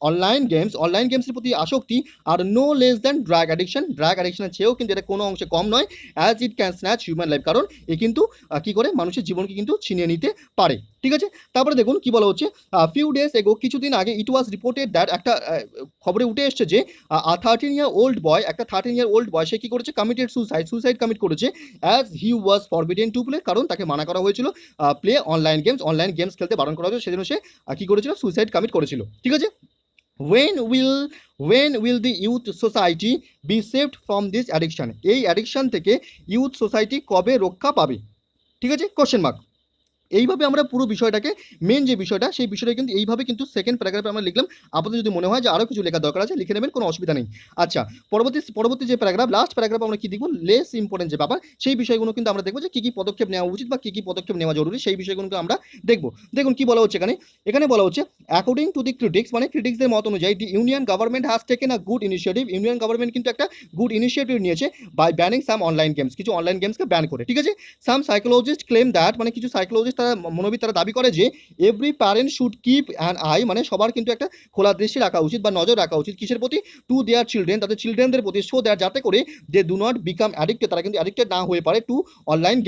online games, online গেমসের প্রতি আসক্তি are no less than drug addiction, drug অ্যাডিকশনের চেয়েও কিন্তু এটা কোনো অংশে কম নয়, as it can snatch human life, কারণ এ কিন্তু কী করে মানুষের জীবনকে কিন্তু ছিনিয়ে নিতে পারে, ঠিক আছে। তারপরে দেখুন কি বলা হচ্ছে, ফিউ ডেজ এগো, কিছুদিন আগে ইট ওয়াজ রিপোর্টেড দ্যাট, একটা খবরে উঠে এসছে যে 13-year-old বয়, একটা 13-year-old বয় সে কী করেছে, কমিটেড সুসাইড কমিট করেছে, as he was forbidden to play, কারণ তাকে মানা করা হয়েছিল প্লে অনলাইন গেমস খেলতে বারণ করা হয়েছিল, সেজন্য সে কী করেছিল, সুসাইড কমিট করেছিল, ঠিক আছে। when will the youth society be saved from this addiction, এই অ্যাডিকশন থেকে ইউথ সোসাইটি কবে রক্ষা পাবে, ঠিক আছে, কোশ্চেন মার্ক। এইভাবে আমরা পুরো বিষয়টাকে মেন যে বিষয়টা সেই বিষয়টা কিন্তু এইভাবে কিন্তু সেকেন্ড প্যারাগ্রাফে আমরা লিখলাম। আপনাদের যদি মনে হয় যে আরও কিছু লেখার দরকার আছে লিখে নেবেন, কোনো অসুবিধা নেই। আচ্ছা, পরবর্তী যে প্যারাগ্রাফ, লাস্ট প্যারাগ্রাফে আমরা কি দেখব, লেস ইম্পর্টেন্ট যে ব্যাপার সেই বিষয়গুলো কিন্তু আমরা দেখবো যে কী কী পদক্ষেপ নেওয়া উচিত বা কী কী পদক্ষেপ নেওয়া জরুরি সেই বিষয়গুলো আমরা দেখব। দেখুন কি বলা হচ্ছে এখানে বলা হচ্ছে অ্যাকর্ডিং টু দি ক্রিটিক্স, মানে ক্রিটিক্সদের মত অনুযায়ী the union government has taken a good initiative, union government কিন্তু একটা গুড ইনিশিয়েটিভ নিয়েছে by banning some online games, কিছু অনলাইন গেমসকে ব্যান করে, ঠিক আছে। সাম সাইকোলজিস্ট ক্লেম দ্যাট, মানে কিছু সাইকোলজিস্ট তারা মনোবিদ তারা দাবি করে যে every parent should keep an I, মানে সবার কিন্তু একটা খোলা দৃষ্টি রাখা উচিত বা নজর রাখা উচিত কিসের প্রতি, টু দেয়ার চিলড্রেন, তাদের চিলড্রেনদের প্রতি, সো দ্যাট যাতে করে they do not become addicted, তারা কিন্তু অ্যাডিক্টেড না হয়ে পারে টু অনলাইন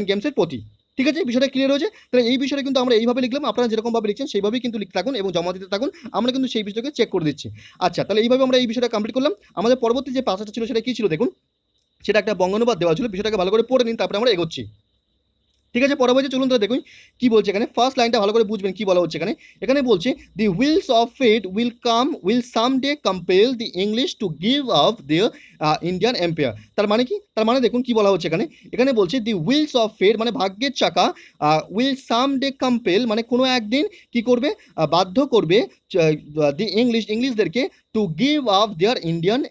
গেমসের প্রতি, ঠিক আছে। বিষয়টা ক্লিয়ার হয়েছে। তাহলে এই বিষয়টা কিন্তু আমরা এইভাবে লিখলাম, আপনারা যেরকমভাবে লিখছেন সেইভাবেই কিন্তু লিখতে থাকুন এবং জমা দিতে থাকুন, আমরা কিন্তু সেই বিষয়টাকে চেক করে দিচ্ছি। আচ্ছা, তাহলে এইভাবে আমরা এই বিষয়টা কমপ্লিট করলাম। আমাদের পরবর্তী যে পাশাটা ছিল সেটা কী ছিল দেখুন, সেটা একটা বঙ্গানুবাদ দেওয়া ছিল, বিষয়টাকে ভালো করে পড়ে নিন, তারপরে আমরা এগোচ্ছি, ঠিক আছে। পরবর্তী চলুন তাহলে দেখুন কি বলছে এখানে, ফার্স্ট লাইনটা ভালো করে বুঝবেন কি বলা হচ্ছে এখানে বলছে the wheels of fate will someday compel the English to give up their Indian empire, তার মানে কি, তার মানে দেখুন কি বলা হচ্ছে এখানে বলছে দি হুইলস অফ ফেট মানে ভাগ্যের চাকা, উইল সামডে কম্পেল মানে কোনো একদিন কি করবে, বাধ্য করবে দি ইংলিশদেরকে to give up their Indian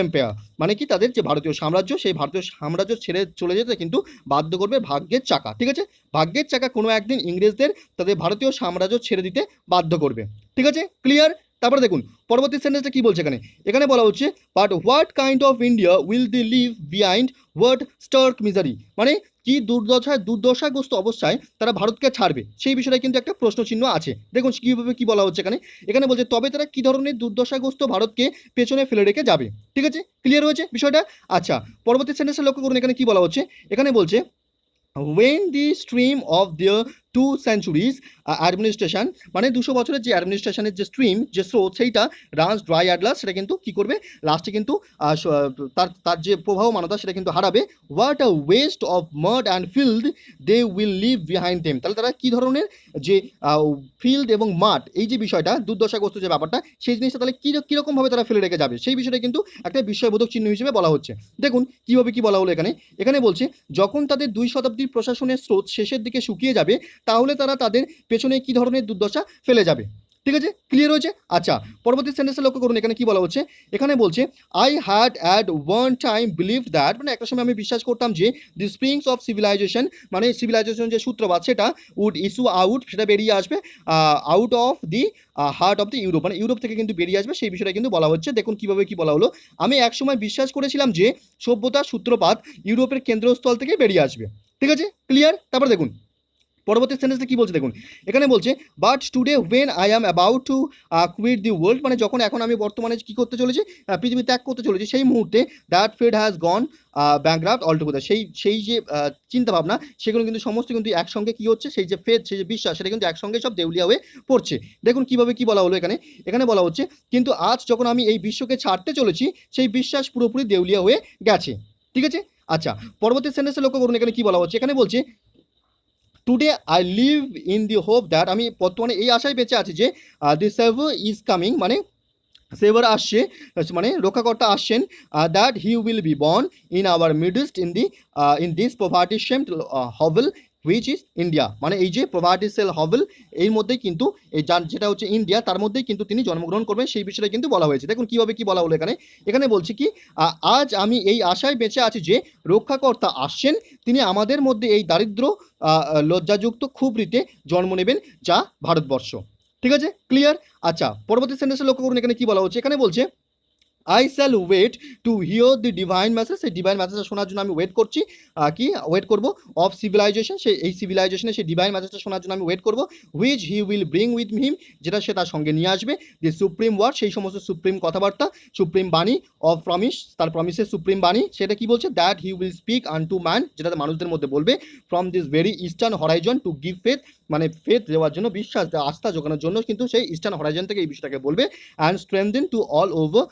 empire, মানে কি তাদের যে ভারতীয় সাম্রাজ্য সেই ভারতীয় সাম্রাজ্য ছেড়ে চলে যেতে কিন্তু বাধ্য করবে ভাগ্যের চাকা, ঠিক আছে। ভাগ্যের চাকা কোনো একদিন ইংরেজদের তাদের ভারতীয় সাম্রাজ্য ছেড়ে দিতে বাধ্য করবে, ঠিক আছে, ক্লিয়ার। তারপরে দেখুন পরবর্তী সেন্টেন্সটা কি বলছে এখানে বলা হচ্ছে but what kind of India will the leave behind what stark misery, মানে কি দুর্দশাগ্রস্ত অবস্থায় তারা ভারতকে ছাড়বে সেই বিষয়টা কিন্তু একটা প্রশ্নচিহ্ন আছে। দেখুন কীভাবে কি বলা হচ্ছে এখানে বলছে তবে তারা কী ধরনের দুর্দশাগ্রস্ত ভারতকে পেছনে ফেলে রেখে যাবে, ঠিক আছে, ক্লিয়ার হয়েছে বিষয়টা। আচ্ছা, পরবর্তী সেন্টেন্সে লক্ষ্য করুন এখানে কি বলা হচ্ছে, এখানে বলছে when the stream of their 2 centuries administration, মানে 200 বছরের যে অ্যাডমিনিস্ট্রেশনের যে স্ট্রিম, যে স্রোত, সেইটা রানস ড্রাই অ্যাট লাস্ট, সেটা কিন্তু কি করবে, লাস্টে কিন্তু তার তার যে প্রবাহমানতা সেটা কিন্তু হারাবে। What a waste of mud and field they will leave behind them. তাহলে তারা কী ধরনের যে ফিল্ড এবং মাঠ, এই যে বিষয়টা দুর্দশাগ্রস্ত যে ব্যাপারটা, সেই জিনিসটা তাহলে কীরকমভাবে তারা ফেলে রেখে যাবে, সেই বিষয়টা কিন্তু একটা বিস্ময়বোধক চিহ্ন হিসেবে বলা হচ্ছে। দেখুন কীভাবে কী বলা হলো এখানে। এখানে বলছে যখন তাদের 2 শতাব্দীর প্রশাসনের স্রোত শেষের দিকে শুকিয়ে যাবে, তাহলে তারা তাদের পেছনে কী ধরনের দুর্দশা ফেলে যাবে। ঠিক আছে, ক্লিয়ার হয়েছে? আচ্ছা, পরবর্তী সেন্টেন্সে লক্ষ্য করুন এখানে কি বলা হচ্ছে। এখানে বলছে I had at one time believe that, মানে একটা সময় আমি বিশ্বাস করতাম যে দি স্প্রিংস অফ সিভিলাইজেশন, মানে সিভিলাইজেশন যে সূত্রপাত সেটা উড ইস্যু আউট, সেটা বেরিয়ে আসবে out of the heart of the Europe, মানে ইউরোপ থেকে কিন্তু বেরিয়ে আসবে, সেই বিষয়টা কিন্তু বলা হচ্ছে। দেখুন কিভাবে কি বলা হলো। আমি একসময় বিশ্বাস করেছিলাম যে সভ্যতার সূত্রপাত ইউরোপের কেন্দ্রস্থল থেকে বেরিয়ে আসবে। ঠিক আছে, ক্লিয়ার? তারপর দেখুন পরবর্তী সেন্টেন্সে কি বলছে দেখুন। এখানে বলছে but today when I am about to quit the world, মানে যখন এখন আমি বর্তমানে কি করতে চলেছি, পৃথিবী ত্যাগ করতে চলেছি, সেই মুহূর্তে that faith has gone bankrupt altogether, সেই যে চিন্তাভাবনা সেগুলো কিন্তু সমস্ত কিন্তু একসঙ্গে কি হচ্ছে, সেই যে ফেথ, সেই যে বিশ্বাস, সেটা কিন্তু একসঙ্গে সব দেউলিয়া হয়ে পড়ছে। দেখুন কিভাবে কি বলা হলো এখানে। এখানে বলা হচ্ছে কিন্তু আজ যখন আমি এই বিশ্বকে ছাড়তে চলেছি, সেই বিশ্বাস পুরোপুরি দেউলিয়া হয়ে গেছে। ঠিক আছে, আচ্ছা, পরবর্তী সেন্টেন্সে লক্ষ্য করুন এখানে কি বলা হচ্ছে। এখানে বলছে today I live in the hope that, আমি বর্তমানে এই আশায় বেঁচে আছি যে দি সেভার ইজ কামিং, মানে সেভার আসছে, মানে রক্ষাকর্তা আসছেন, that he will be born in our midst in this poverty shamed hovel which is India, মানে এই যে পভার্টি সেল হভেল, এর মধ্যেই কিন্তু এই যেটা হচ্ছে ইন্ডিয়া, তার মধ্যেই কিন্তু তিনি জন্মগ্রহণ করবেন, সেই বিষয়টা কিন্তু বলা হয়েছে। দেখুন কিভাবে কি বলা হলো এখানে। এখানে বলছি কি আজ আমি এই আশায় বেঁচে আছি যে রক্ষাকর্তা আসছেন, তিনি আমাদের মধ্যে এই দারিদ্র লজ্জাযুক্ত খুবরিতে জন্ম নেবেন, যা ভারতবর্ষ। ঠিক আছে, ক্লিয়ার? আচ্ছা, পরবর্তী সেন্টেন্সে লক্ষ্য করুন এখানে কি বলা হচ্ছে। এখানে বলছে I shall wait to hear the divine message, সেই ডিভাইন মেসেজটা শোনার জন্য আমি ওয়েট করছি, কি ওয়েট করব, অফ সিভিলাইজেশন, সেই এই সিভিলাইজেশনে সেই ডিভাইন মেসেজটা শোনার জন্য আমি ওয়েট করব, which he will bring with him, যেটা সে তার সঙ্গে নিয়ে আসবে, দি সুপ্রিম ওয়ার্ড, সেই সমস্ত সুপ্রিম কথাবার্তা, সুপ্রিম বাণী, অফ প্রমিস, তার প্রমিসের সুপ্রিম বাণী, সেটা কি বলছে, that he will speak unto man, যেটা মানুষদের মধ্যে বলবে, from this very eastern horizon to give faith, মানে ফেথ দেওয়ার জন্য, বিশ্বাস আস্থা যোগানোর জন্য কিন্তু সেই ইস্টার্ন হরাইজন থেকে এই বিষয়টাকে বলবে, and strengthen to all over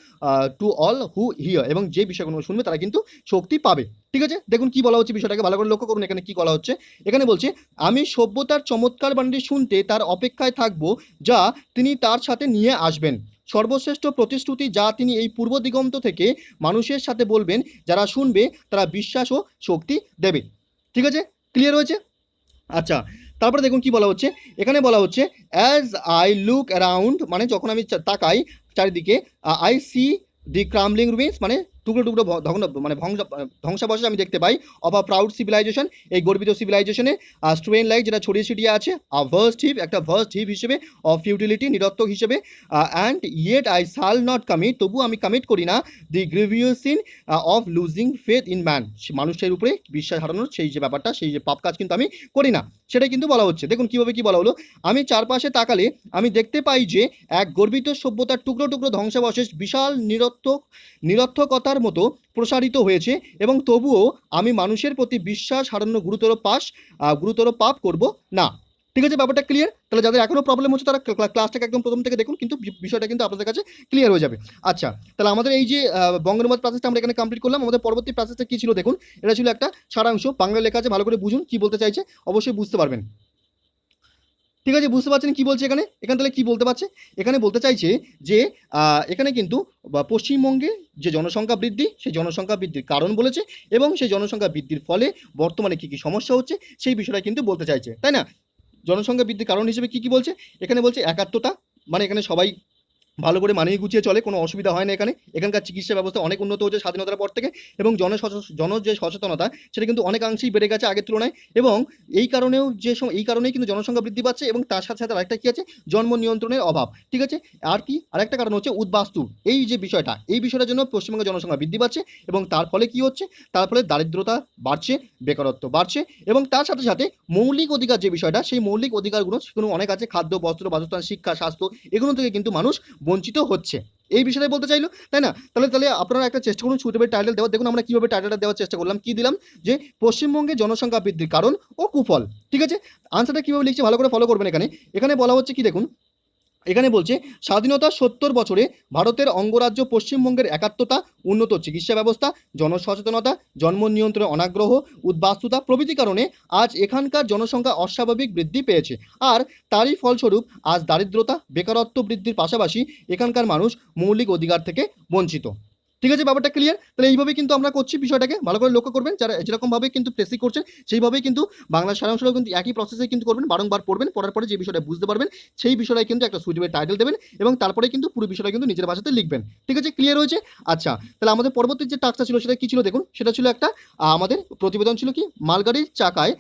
to all who here, এবং যে বিষয়গুলো শুনবে তারা কিন্তু শক্তি পাবে। ঠিক আছে, দেখুন কি বলা হচ্ছে, বিষয়টাকে ভালো করে লক্ষ্য করুন এখানে কি বলা হচ্ছে। এখানে বলছে আমি সভ্যতার চমৎকার বাণীটি শুনতে তার অপেক্ষায় থাকবো, যা তিনি তার সাথে নিয়ে আসবেন, সর্বশ্রেষ্ঠ প্রতিশ্রুতি যা তিনি এই পূর্ব দিগন্ত থেকে মানুষের সাথে বলবেন, যারা শুনবে তারা বিশ্বাস ও শক্তি দেবে। ঠিক আছে, ক্লিয়ার হয়েছে? আচ্ছা, তারপরে দেখুন কি বলা হচ্ছে। এখানে বলা হচ্ছে অ্যাজ আই লুক অ্যারাউন্ড, মানে যখন আমি তাকাই চারিদিকে, আই সি দি ক্রামলিং রুইন্স, মানে টুকরো টুকরো মানে ধ্বংসাবশেষ আমি দেখতে পাই, অফ আ প্রাউড সিভিলাইজেশন, এই গর্বিত সিভিলাইজেশনে স্ট্রেন লাইক, যেটা ছড়িয়ে ছিটিয়ে আছে, ভার্স্ট হিপ, একটা ভার্স্ট হিপ হিসেবে, অফ ফিউটিলিটি, নিরর্থক হিসেবে, and yet I shall not commit, তবু আমি কমিট করি না, the grievous sin of losing faith in man, মানুষের উপরে বিশ্বাস হারানোর সেই যে ব্যাপারটা, সেই যে পাপ কাজ কিন্তু আমি করি না, সেটাই কিন্তু বলা হচ্ছে। দেখুন কিভাবে কি বলা হলো। আমি চারপাশে তাকালে আমি দেখতে পাই যে এক গর্বিত সভ্যতার টুকরো টুকরো ধ্বংসাবশেষ বিশাল নিরর্থকতার মতো প্রসারিত হয়েছে, এবং তবুও আমি মানুষের প্রতি বিশ্বাস হারানোর গুরুতর পাপ করব না। ঠিক আছে, ব্যাপারটা ক্লিয়ার? তাহলে যাদের এখনো প্রবলেম হচ্ছে তারা ক্লাসটাকে একদম প্রথম থেকে দেখুন, কিন্তু বিষয়টা কিন্তু আপনাদের কাছে ক্লিয়ার হয়ে যাবে। আচ্ছা, তাহলে আমাদের এই যে বঙ্গনুবাদ প্যাসেজটা আমরা এখানে কমপ্লিট করলাম। আমাদের পরবর্তী প্যাসেজটা কি ছিল দেখুন। এটা ছিল একটা সারাংশ, বাংলা লেখা আছে, ভালো করে বুঝুন কি বলতে চাইছে, অবশ্যই বুঝতে পারবেন। ঠিক আছে, বুঝতে পারছেন কি বলছে এখানে। তাহলে কি বলতে পারছে, এখানে বলতে চাইছে যে এখানে কিন্তু পশ্চিমবঙ্গে যে জনসংখ্যা বৃদ্ধি, সেই জনসংখ্যা বৃদ্ধির কারণ বলেছে, এবং সেই জনসংখ্যা বৃদ্ধির ফলে বর্তমানে কি কি সমস্যা হচ্ছে সেই বিষয়টা কিন্তু বলতে চাইছে, তাই না? জনসংখ্যা বৃদ্ধির কারণ হিসেবে কি কি বলছে, এখানে বলছে একাত্মতা, মানে এখানে সবাই ভালো করে মানিয়ে গুছিয়ে চলে, কোনো অসুবিধা হয় না এখানে। এখানকার চিকিৎসা ব্যবস্থা অনেক উন্নত হচ্ছে স্বাধীনতার পর থেকে, এবং জন যে সচেতনতা সেটা কিন্তু অনেকাংশেই বেড়ে গেছে আগের তুলনায়, এবং এই কারণেই কিন্তু জনসংখ্যা বৃদ্ধি পাচ্ছে, এবং তার সাথে সাথে আরেকটা কি আছে, জন্ম নিয়ন্ত্রণের অভাব। ঠিক আছে, আর কি আরেকটা কারণ হচ্ছে উদ্বাস্তু, এই যে বিষয়টা, এই বিষয়টার জন্য পশ্চিমবঙ্গের জনসংখ্যা বৃদ্ধি পাচ্ছে, এবং তার ফলে কি হচ্ছে, তার ফলে দারিদ্রতা বাড়ছে, বেকারত্ব বাড়ছে, এবং তার সাথে সাথে মৌলিক অধিকার যে বিষয়টা, সেই মৌলিক অধিকারগুলো সেগুলো অনেক আছে, খাদ্য, বস্ত্র, বাসস্থান, শিক্ষা, স্বাস্থ্য, এগুলো থেকে কিন্তু মানুষ বঞ্চিত হচ্ছে। এই বিষয়টাই বলতে চাইলো, তাই না? তাহলে তাহলে আপনারা একটা চেষ্টা করুন সুইটেবল টাইটেল দেওয়ার। দেখুন আমরা কিভাবে টাইটেলটা দেওয়ার চেষ্টা করলাম, কি দিলাম, যে পশ্চিমবঙ্গে জনসংখ্যা বৃদ্ধির কারণ ও কুফল। ঠিক আছে, আনসারটা কিভাবে লিখছি ভালো করে ফলো করবেন। এখানে এখানে বলা হচ্ছে কি দেখুন, এখানে বলছে স্বাধীনতার ৭০ বছরে ভারতের অঙ্গরাজ্য পশ্চিমবঙ্গের একাত্মতা, উন্নত চিকিৎসা ব্যবস্থা, জনসচেতনতা, জন্ম নিয়ন্ত্রণে অনাগ্রহ, উদ্বাস্তুতা প্রভৃতি কারণে আজ এখানকার জনসংখ্যা অস্বাভাবিক বৃদ্ধি পেয়েছে। আর তারই ফলস্বরূপ আজ দারিদ্রতা, বেকারত্ব বৃদ্ধির পাশাপাশি এখানকার মানুষ মৌলিক অধিকার থেকে বঞ্চিত। ঠিক আছে, ব্যাপারটা ক্লিয়ার? তাহলে এইভাবে কিন্তু আমরা করছি বিষয়টাকে, ভালো করে লক্ষ্য করবেন। যারা যেরকমভাবে কিন্তু প্রেসিং করছেন সেইভাবেই কিন্তু বাংলা সারাংশটাও কিন্তু একই প্রসেসে কিন্তু করবেন, বারংবার পড়বেন, পড়ার পরে যে বিষয়টা বুঝতে পারবেন সেই বিষয়টাই কিন্তু একটা সুইটেবল টাইটেল দেবেন এবং তারপরে কিন্তু পুরো বিষয়টা কিন্তু নিজের ভাষাতে লিখবেন। ঠিক আছে, ক্লিয়ার হয়েছে? আচ্ছা, তাহলে আমাদের পরবর্তী যে টাস্কটা ছিল সেটা কি ছিল দেখুন, সেটা ছিল একটা আমাদের প্রতিবেদন ছিল কি, মালগাড়ির চাকায়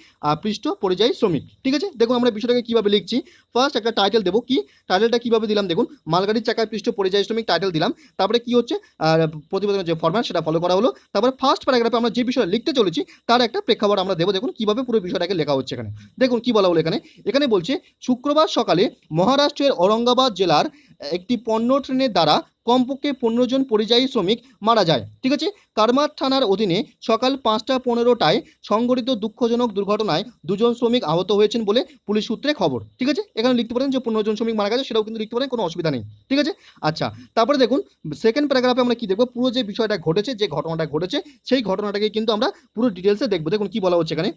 পৃষ্ঠ পরিযায়ী শ্রমিক। ঠিক আছে, দেখুন আমরা বিষয়টাকে কিভাবে লিখছি। ফার্স্ট একটা টাইটেল দেবো, কি টাইটেলটা কিভাবে দিলাম দেখুন, মালগাড়ির চাকায় পৃষ্ঠ পরিযায়ী শ্রমিক টাইটেল দিলাম। তারপরে কি হচ্ছে, প্রতিবেদনের যে ফরম্যাট সেটা ফলো করা হলো। তারপরে ফার্স্ট প্যারাগ্রাফে আমরা যে বিষয় লিখতে চলেছি তার একটা প্রেক্ষাপট আমরা দেবো। দেখুন কিভাবে পুরো বিষয়টাকে লেখা হচ্ছে। এখানে দেখুন কি বলা হলো, এখানে বলছে শুক্রবার সকালে মহারাষ্ট্রের ঔরঙ্গাবাদ জেলার একটি পণ্য ট্রেনের দ্বারা কমপক্ষে 15 জন পরিযায়ী শ্রমিক মারা যায়। ঠিক আছে, কারমাত থানার অধীনে সকাল 5:15টায় সংঘটিত দুঃখজনক দুর্ঘটনায় 2 জন শ্রমিক আহত হয়েছেন বলে পুলিশ সূত্রে খবর। ঠিক আছে, এখানে লিখতে পারেন যে 15 জন শ্রমিক মারা গেছে, সেটাও কিন্তু লিখতে পারেন, কোনো অসুবিধা নেই। ঠিক আছে, আচ্ছা, তারপরে দেখুন সেকেন্ড প্যারাগ্রাফে আমরা কি দেখবো, পুরো যে বিষয়টা ঘটেছে, যে ঘটনাটা ঘটেছে সেই ঘটনাটাকে কিন্তু আমরা পুরো ডিটেলসে দেখবো। দেখুন কি বলা হচ্ছে এখানে,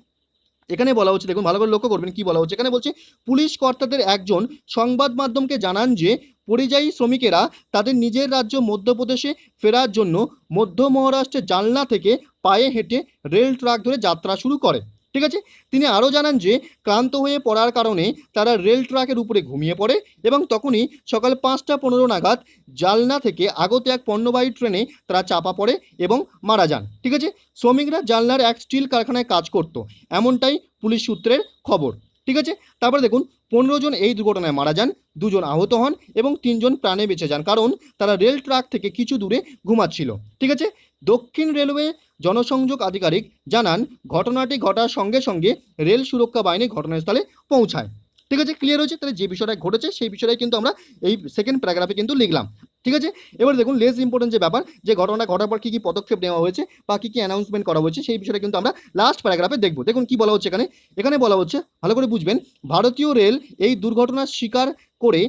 এখানে বলা হচ্ছে দেখুন ভালো করে লক্ষ্য করবেন কি বলা হচ্ছে। এখানে বলছে পুলিশ কর্তাদের একজন সংবাদ মাধ্যমকে জানান যে পরিযায়ী শ্রমিকেরা তাদের নিজের রাজ্য মধ্যপ্রদেশে ফেরার জন্য মধ্য মহারাষ্ট্রের জালনা থেকে পায়ে হেঁটে রেল ট্র্যাক ধরে যাত্রা শুরু করে। ঠিক আছে, তিনি আরও জানান যে ক্লান্ত হয়ে পড়ার কারণে তারা রেল ট্র্যাকের উপরে ঘুমিয়ে পড়ে এবং তখনই সকাল 5:15 নাগাদ জালনা থেকে আগত এক পণ্যবাহী ট্রেনে তারা চাপা পড়ে এবং মারা যান। ঠিক আছে, শ্রমিকরা জালনার এক স্টিল কারখানায় কাজ করত, এমনটাই পুলিশ সূত্রের খবর। ঠিক আছে, তারপরে দেখুন 15 জন এই দুর্ঘটনায় মারা যান, 2 জন আহত হন এবং 3 জন প্রাণে বেঁচে যান, কারণ তারা রেল ট্র্যাক থেকে কিছু দূরে ঘুমাচ্ছিল। ঠিক আছে, দক্ষিণ রেলওয়ে জনসংযোগ আধিকারিক জানান ঘটনাটি ঘটার সঙ্গে সঙ্গে রেল সুরক্ষা বাহিনী ঘটনাস্থলে পৌঁছায়। ঠিক আছে, ক্লিয়ার হয়েছে? তাহলে যে বিষয়টা ঘটেছে সেই বিষয়টাই কিন্তু আমরা এই সেকেন্ড প্যারাগ্রাফে কিন্তু লিখলাম। ঠিক আছে, এবার দেখুন লেস ইম্পর্টেন্ট যে ব্যাপার, যে ঘটনা ঘটার পর কী কী পদক্ষেপ নেওয়া হয়েছে বা কী কী অ্যানাউন্সমেন্ট করা হয়েছে সেই বিষয়টা কিন্তু আমরা লাস্ট প্যারাগ্রাফে দেখবো। দেখুন কি বলা হচ্ছে এখানে, এখানে বলা হচ্ছে ভালো করে বুঝবেন, ভারতীয় রেল এই দুর্ঘটনার স্বীকার করে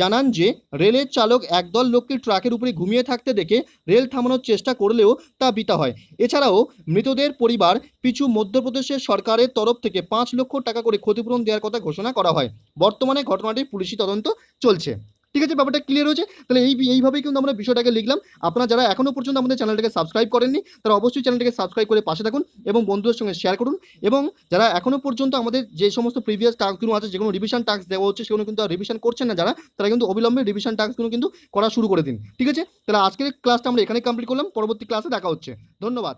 জানান যে রেলের চালক একদল লোককে ট্রাকের উপরে ঘুমিয়ে থাকতে দেখে রেল থামানোর চেষ্টা করলেও তা বৃথা হয়। এছাড়াও মৃতদের পরিবার পিছু মধ্যপ্রদেশের সরকারের তরফ থেকে 5 লক্ষ টাকা করে ক্ষতিপূরণ দেওয়ার কথা ঘোষণা করা হয়। বর্তমানে ঘটনাটির পুলিশি তদন্ত চলছে। ঠিক আছে, ব্যাপারটা ক্লিয়ার হয়েছে? তাহলে এইভাবেই কিন্তু আমরা বিষয়টাকে লিখলাম। আপনারা যারা এখনো পর্যন্ত আমাদের চ্যানেলটাকে সাবস্ক্রাইব করেননি তারা অবশ্যই চ্যানেলটাকে সাবস্ক্রাইব করে পাশে থাকুন এবং বন্ধুদের সঙ্গে শেয়ার করুন। এবং যারা এখনো পর্যন্ত আমাদের যে সমস্ত প্রিভিয়াস টাস্কগুলো আছে, যেগুলো রিভিশন টাস্ক দেওয়া হচ্ছে সেগুলো কিন্তু আর রিভিশন করছেন না যারা, তারা কিন্তু অবিলম্বে রিভিশন টাস্কগুলো কিন্তু করা শুরু করে দিন। ঠিক আছে, তাহলে আজকের ক্লাসটা আমরা এখানে কমপ্লিট করলাম, পরবর্তী ক্লাসে দেখা হচ্ছে। ধন্যবাদ।